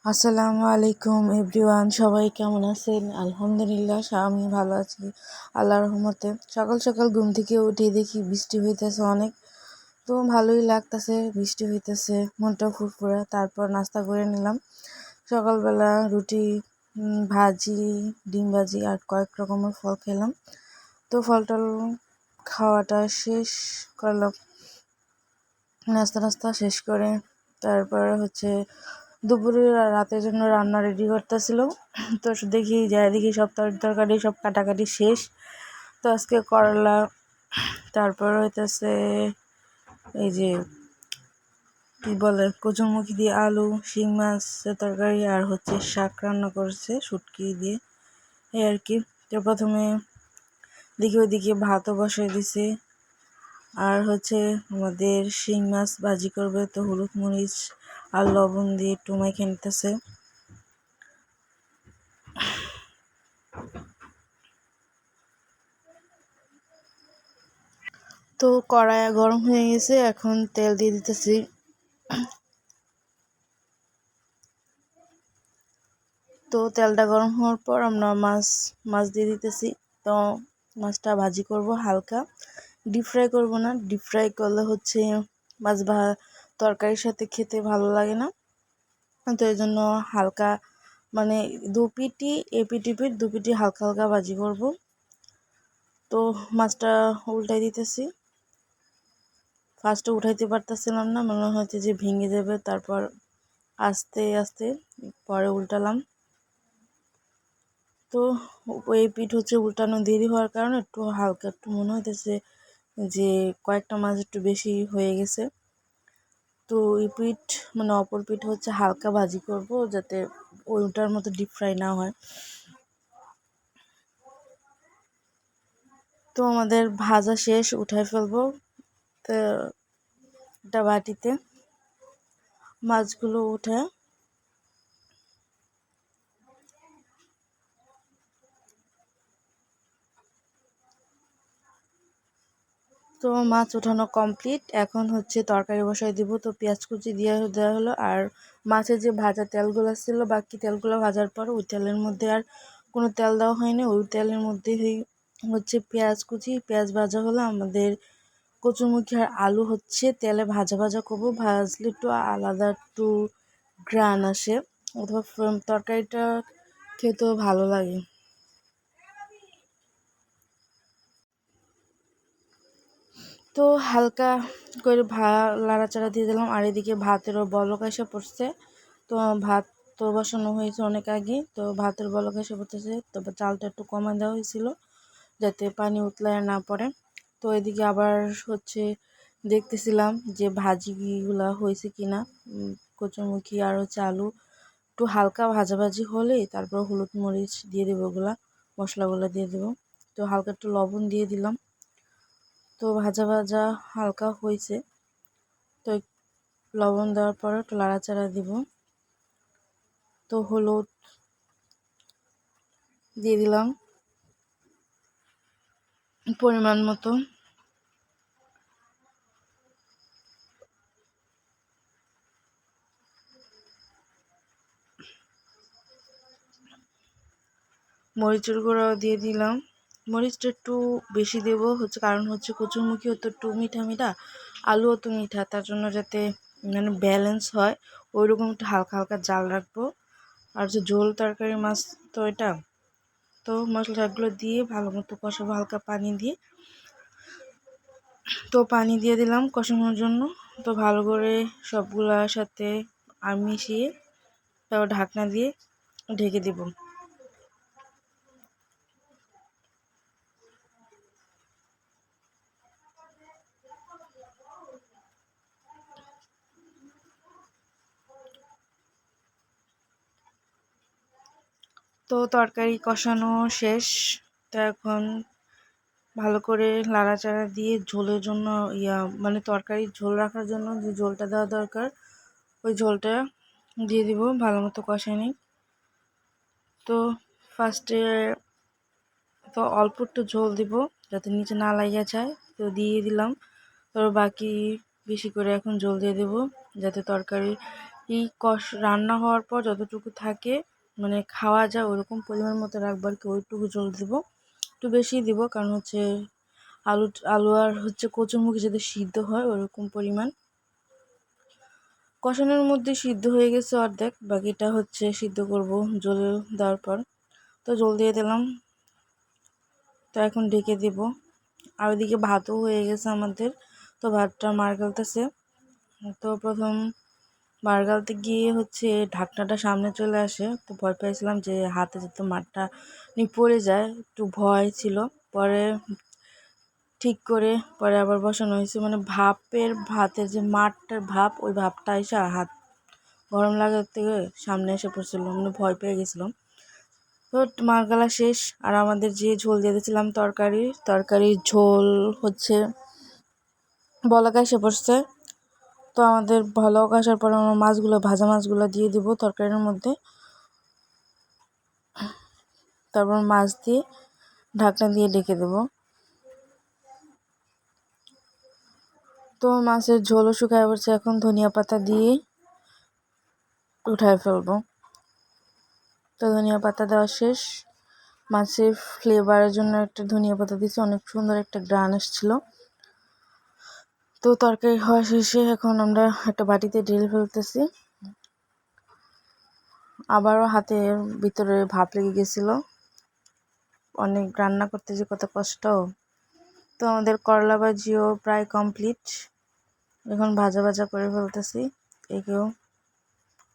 আসসালামু আলাইকুম এভরিওয়ান, সবাই কেমন আছেন? আলহামদুলিল্লাহ আমি ভালো আছি আল্লাহর রহমতে। সকাল সকাল ঘুম থেকে উঠে দেখি বৃষ্টি হইতেছে অনেক, তো ভালোই লাগতেছে। বৃষ্টি হইতেছে, মনটা ফুরফুরা। তারপর নাস্তা করে নিলাম। সকালবেলা রুটি, ভাজি, ডিম ভাজি আর কয়েক রকমের ফল খেলাম। তো ফলটল খাওয়াটা শেষ করলাম, নাস্তা শেষ করে তারপর দুপুরে রাতের জন্য রান্না রেডি করতেছিল। তো দেখি সব তরকারি সব কাটাকাটি শেষ। তো আজকে করলা, তারপর এই যে কি বলে কচুরমুখী দিয়ে আলু, শিং মাছের তরকারি আর শাক রান্না করছে শুটকি দিয়ে, এই আর কি। তো প্রথমে ওইদিকে ভাতও বসাই দিছে। আর আমাদের শিং মাছ ভাজি করবে, তো হলুদ মরিচ আর লবণ দিয়ে একটু মাইখে নিতেছে। তো কড়াই গরম হয়ে গেছে, এখন তেল দিয়ে দিতেছি। তো তেলটা গরম হওয়ার পর আমরা মাছ দিয়ে দিতেছি। তো মাছটা ভাজি করব হালকা, ডিপ ফ্রাই করব না। ডিপ ফ্রাই করলে মাছ তরকারির সাথে খেতে ভালো লাগে না। তো এই জন্য হালকা, মানে দুপিটি হালকা হালকা ভাজি করব। তো মাছটা উল্টাই দিতেছি। ফার্স্টে উঠাইতে পারতেছিলাম না, মনে হচ্ছে যে ভেঙে যাবে। তারপর আস্তে আস্তে পরে উল্টালাম। তো এই পিঠ উল্টানো দেরি হওয়ার কারণে একটু মনে হইতেছে যে কয়েকটা মাছ একটু বেশি হয়ে গেছে। তো এই পিঠ, মানে অপর পিঠ হালকা ভাজি করব, যাতে ওইটার মতো ডিপ ফ্রাই না হয়। তো আমাদের ভাজা শেষ, উঠাই ফেলবো। তো একটা বাটিতে মাছগুলো উঠে তো মাছ উঠানো কমপ্লিট। এখন তরকারি বসাই দিব। তো পেঁয়াজ কুচি দিয়ে দেওয়া হলো। আর মাছের যে ভাজা তেলগুলো ছিল, বাকি তেলগুলো ভাজার পর ওই তেলের মধ্যে আর কোনো তেল দেওয়া হয়নি। ওই তেলের মধ্যে পেঁয়াজ কুচি, পেঁয়াজ ভাজা হলো। আমাদের কচুরমুখী আর আলু তেলে ভাজা ভাজা করবো, ভাজলে একটু আলাদা একটু ঘ্রাণ আসে, অথবা তরকারিটা খেতেও ভালো লাগে। তো হালকা করে লাড়াচাড়া দিয়ে দিলাম। আর এদিকে ভাতেরও বলক এসে পড়ছে। তো ভাত তো বসানো হয়েছে অনেক আগে, তো ভাতের বলক এসে পড়তেছে। তবে চালটা একটু কমা দেওয়া হয়েছিল যাতে পানি উতলায় না পড়ে। তো এদিকে আবার দেখতেছিলাম যে ভাজিগুলা হয়েছে কিনা। কচুরমুখী আর আলু একটু হালকা ভাজাভাজি হলেই তারপর হলুদ মরিচ দিয়ে দেবো, মশলাগুলো দিয়ে দেবো। তো হালকা একটু লবণ দিয়ে দিলাম। তো ভাজা ভাজা হালকা হয়েছে, তো লবণ দেওয়ার পরে একটু লাড়াচাড়া দিব। তো হলুদ দিয়ে দিলাম পরিমাণ মতো। মরিচের গুঁড়াও দিয়ে দিলাম। মরিচটা একটু বেশি দেবো কারণ কচুরমুখীও তো একটু মিঠা মিঠা, আলুও তো মিঠা, তার জন্য যাতে মানে ব্যালেন্স হয় ওইরকম একটু হালকা হালকা জাল রাখবো। আর ঝোল তরকারি মাছ তো এটা, তো মশলাগুলো দিয়ে ভালো মতো কষাবো হালকা পানি দিয়ে। তো পানি দিয়ে দিলাম কষানোর জন্য। তো ভালো করে সবগুলোর সাথে মিশিয়ে তারপর ঢাকনা দিয়ে ঢেকে দেব। তো তরকারি কষানো শেষ। তো এখন ভালো করে লাড়াচাড়া দিয়ে ঝোলের জন্য মানে তরকারির ঝোল রাখার জন্য যে ঝোলটা দেওয়া দরকার, ওই ঝোলটা দিয়ে দিব। ভালো মতো কষাই নিই। তো ফার্স্টে তো অল্প একটু ঝোল দিব যাতে নিচে না লাগিয়ে যায়, তো দিয়ে দিলাম। তো বাকি বেশি করে এখন ঝোল দিয়ে দেবো যাতে তরকারি এই রান্না হওয়ার পর যতটুকু থাকে মানে খাওয়া যায় ওরকম পরিমাণ মতো রাখবো আর কি, ওইটুকু জল দিব, একটু বেশি দিব, কারণ হচ্ছে আলু আর হচ্ছে কচুরমুখী যাতে সিদ্ধ হয় ওরকম পরিমাণ। কষানোর মধ্যে সিদ্ধ হয়ে গেছে অর্ধেক, বাকিটা হচ্ছে সিদ্ধ করব জল দেওয়ার পর। তো জল দিয়ে দিলাম, তো এখন ঢেকে দেব। আর ওইদিকে ভাতও হয়ে গেছে আমাদের, তো ভাতটা মার গালতেছে। তো প্রথম মার গালতে গিয়ে হচ্ছে ঢাকনাটা সামনে চলে আসে, তো ভয় পেয়েছিলাম যে হাতে যাতে মারটা পড়ে যায়, একটু ভয় ছিল। পরে ঠিক করে পরে আবার বসানো হয়েছে, মানে ভাতের যে মাঠটার ভাপ, ওই ভাপটা এসে হাত গরম লাগার থেকে সামনে এসে পড়ছিল, মানে ভয় পেয়ে গেছিলাম। তো মার গালা শেষ, আর আমাদের যে ঝোল দিয়ে দিয়েছিলাম তরকারির ঝোল হচ্ছে বলক এসে পড়ছে। তো আমাদের বলক আসার পর আমরা ভাজা মাছগুলো দিয়ে দিব তরকারির মধ্যে, তারপর মাছ দিয়ে ঢাকনা দিয়ে ঢেকে দেব। তো মাছের ঝোলও শুকায় পড়ছে, এখন ধনিয়া পাতা দিয়ে উঠায় ফেলবো। তো ধনিয়া পাতা দেওয়া শেষ, মাছের ফ্লেভারের জন্য একটা ধনিয়া পাতা দিয়েছি, অনেক সুন্দর একটা গ্রান আসছিল। তো তরকারি হওয়া শেষে এখন আমরা একটা বাটিতে ঢেলে ফেলতেছি। আবারও হাতের ভিতরে ভাপ লেগে গেছিল, অনেক রান্না করতে যে কত কষ্ট। তো আমাদের করলা ভাজিও প্রায় কমপ্লিট, এখন ভাজা ভাজা করে ফেলতেছি। একেও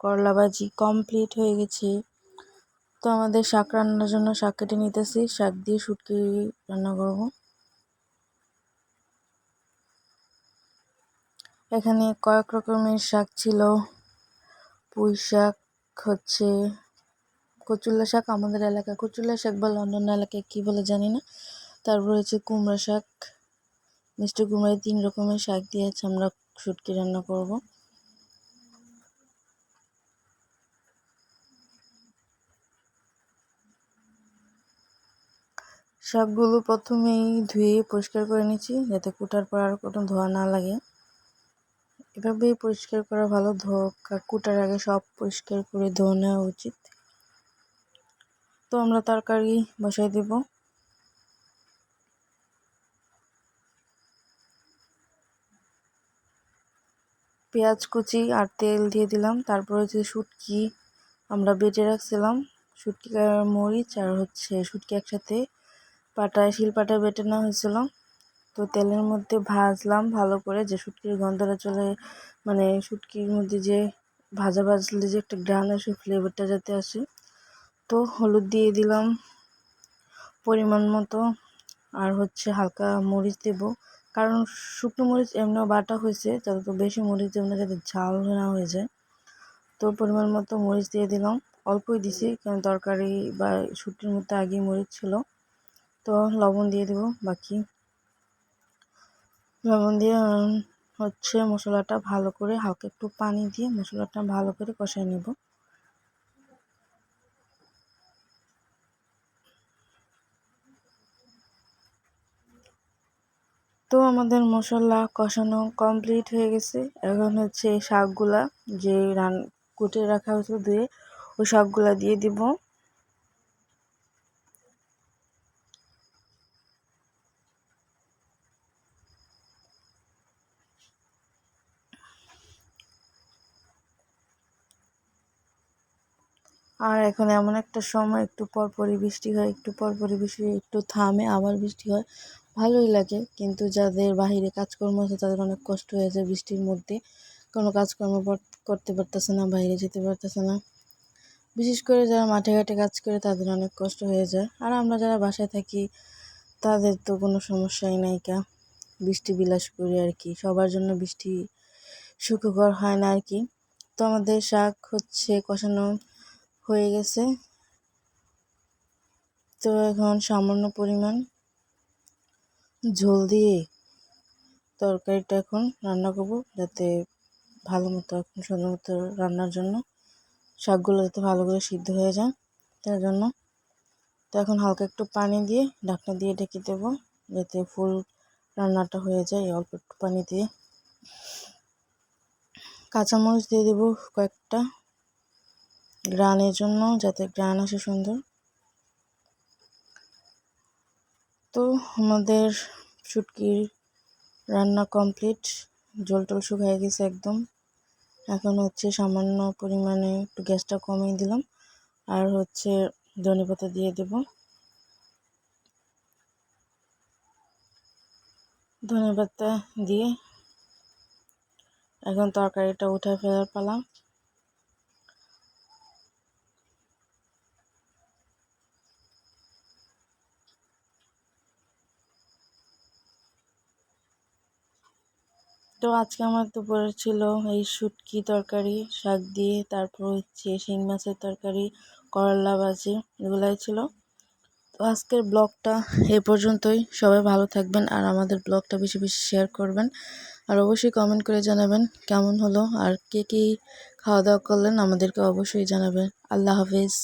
করলা ভাজি কমপ্লিট হয়ে গেছে। তো আমাদের শাক রান্নার জন্য শাক কেটে নিতেছি, শাক দিয়ে শুটকি রান্না করব। এখানে কয়েক রকমের শাক ছিল, পুঁই শাক, হচ্ছে কচুল্লা শাক, আমাদের এলাকায় কচুল্লা শাক বলে, অন্যান্য এলাকায় কী বলে জানি না। তারপর হচ্ছে কুমড়া শাক, মিষ্টি কুমড়া, 3 রকমের শাক দিয়ে আমরা শুটকি রান্না করব। শাকগুলো প্রথমেই ধুয়ে পরিষ্কার করে নিচ্ছি, যাতে কুটার পর আর কোনো ধোয়া না লাগে। এভাবেই পরিষ্কার করা ভালো, কুটার আগে সব পরিষ্কার করে ধুয়ে নেওয়া উচিত। তো আমরা তরকারি বসাই দেব। পেঁয়াজ কুচি আর তেল দিয়ে দিলাম, তারপর হচ্ছে শুটকি আমরা বেটে রাখছিলাম, শুটকি আর মরিচ আর হচ্ছে শুটকি একসাথে শিলপাটায় বেটে নেওয়া হয়েছিল। তো তেলের মধ্যে ভাজলাম ভালো করে, যে শুটকির গন্ধটা চলে, মানে শুটকির মধ্যে যে ভাজলে যে একটা গ্রান আসে, ফ্লেভারটা যাতে আসে। তো হলুদ দিয়ে দিলাম পরিমাণ মতো, আর হচ্ছে হালকা মরিচ দেব, কারণ শুকনো মরিচ এমনিও বাটা হয়েছে, যাতে তো বেশি মরিচ দেব না, যাতে ঝাল না হয়ে যায়। তো পরিমাণ মতো মরিচ দিয়ে দিলাম, অল্পই দিছি কারণ তরকারি বা শুটকির মধ্যে আগেই মরিচ ছিল। তো লবণ দিয়ে দেব, লবণ দিয়ে হচ্ছে মশলাটা ভালো করে হালকা একটু পানি দিয়ে মশলাটা ভালো করে কষাই নেব। তো আমাদের মশলা কষানো কমপ্লিট হয়ে গেছে, এখন হচ্ছে শাকগুলা যে কুটে রাখা হয়েছিল ধুয়ে, ওই শাকগুলা দিয়ে দিব। আর এখন এমন একটা সময়, একটু পরপরই বৃষ্টি হয়, একটু থামে আবার বৃষ্টি হয়, ভালোই লাগে। কিন্তু যাদের বাহিরে কাজকর্ম আছে তাদের অনেক কষ্ট হয়ে যায় বৃষ্টির মধ্যে, কোনো কাজকর্ম করতে পারতেছে না, বাইরে যেতে পারতেছে না। বিশেষ করে যারা মাঠে ঘাটে কাজ করে তাদের অনেক কষ্ট হয়ে যায়। আর আমরা যারা বাসায় থাকি তাদের তো কোনো সমস্যাই নাই, বৃষ্টি বিলাস করি আর কি, সবার জন্য বৃষ্টি সুখকর হয় না আর কি। তো আমাদের শাক হচ্ছে কষানো হয়ে গেছে, তো এখন সামান্য পরিমাণ ঝোল দিয়ে তরকারিটা এখন রান্না করব, যাতে ভালো মতো এখন সুন্দর মতো রান্নার জন্য শাকগুলো যাতে ভালো করে সিদ্ধ হয়ে যায় তার জন্য। তো এখন হালকা একটু পানি দিয়ে ঢাকনা দিয়ে ঢেকে দেবো, যাতে ফুল রান্নাটা হয়ে যায় অল্প একটু পানি দিয়ে। কাঁচামরিচ দিয়ে দেবো কয়েকটা গ্রানের জন্য, যাতে গ্রান আসে সুন্দর। তো আমাদের শুটকির রান্না কমপ্লিট, ঝোল টোল শুকিয়ে গেছে একদম। এখন হচ্ছে সামান্য পরিমাণে একটু গ্যাসটা কমিয়ে দিলাম, আর হচ্ছে ধনেপাতা দিয়ে দেব। ধনেপাতা দিয়ে এখন তরকারিটা উঠে ফেলার পালা। তো আজকে আমার দুপুরে ছিল এই শুটকি তরকারি শাক দিয়ে, তারপর হচ্ছে শিং মাছের তরকারি, করলা ভাজি, এগুলাই ছিল। তো আজকের ব্লগটা এ পর্যন্তই। সবাই ভালো থাকবেন আর আমাদের ব্লগটা বেশি বেশি শেয়ার করবেন, আর অবশ্যই কমেন্ট করে জানাবেন কেমন হলো, আর কে কী খাওয়া দাওয়া করলেন আমাদেরকে অবশ্যই জানাবেন। আল্লাহ হাফেজ।